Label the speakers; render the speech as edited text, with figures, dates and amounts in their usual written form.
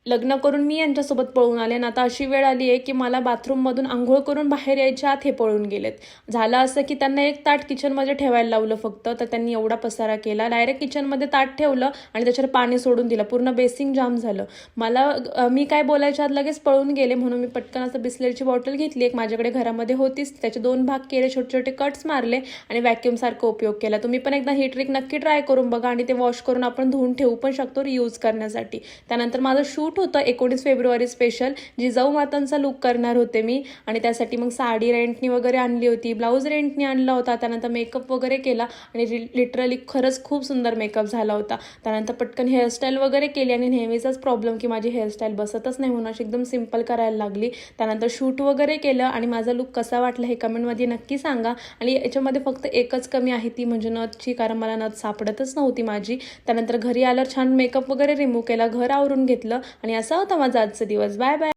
Speaker 1: लग्न करून मी यांच्यासोबत पळून आले आणि आता अशी वेळ आली आहे की मला बाथरूममधून अंघोळ करून बाहेर यायच्या आत हे पळून गेलेत. झालं असं की त्यांना एक ताट किचनमध्ये ठेवायला लावलं फक्त, तर त्यांनी एवढा पसारा केला. डायरेक्ट किचनमध्ये ताट ठेवलं आणि त्याच्यावर पाणी सोडून दिलं. पूर्ण बेसिंग जाम झालं. मी काय बोलायच्या आत लगेच पळून गेले, म्हणून मी पटकन असं बिस्लेरीची बॉटल घेतली, एक माझ्याकडे घरामध्ये होतीच, त्याचे 2 भाग केले, छोटे छोटे कट्स मारले आणि व्हॅक्यूमसारखा उपयोग केला. तुम्ही पण एकदा ही ट्रिक नक्की ट्राय करून बघा आणि ते वॉश करून आपण धुवून ठेवू पण शकतो रियूज करण्यासाठी. त्यानंतर माझं शूट होतं 19 फेब्रुवारी स्पेशल, जिजाऊ मातांचा लुक करणार होते मी आणि त्यासाठी मग साडी रेंटनी वगैरे आणली होती, ब्लाऊज रेंटनी आणला होता. त्यानंतर मेकअप वगैरे केला आणि लिटरली खरंच खूप सुंदर मेकअप झाला होता. त्यानंतर पटकन हेअरस्टाईल वगैरे केली आणि नेहमीचाच प्रॉब्लेम की माझी हेअरस्टाईल बसतच नाही, म्हणून अशी एकदम सिंपल करायला लागली. त्यानंतर शूट वगैरे केलं आणि माझा लुक कसा वाटला हे कमेंटमध्ये नक्की सांगा. आणि याच्यामध्ये फक्त एकच कमी आहे ती म्हणजे नथची, कारण मला नथ सापडतच नव्हती माझी. त्यानंतर घरी आल्यावर छान मेकअप वगैरे रिमूव्ह केला, घर आवरून घेतलं आणि असा होता माझा आजचा दिवस. Bye bye.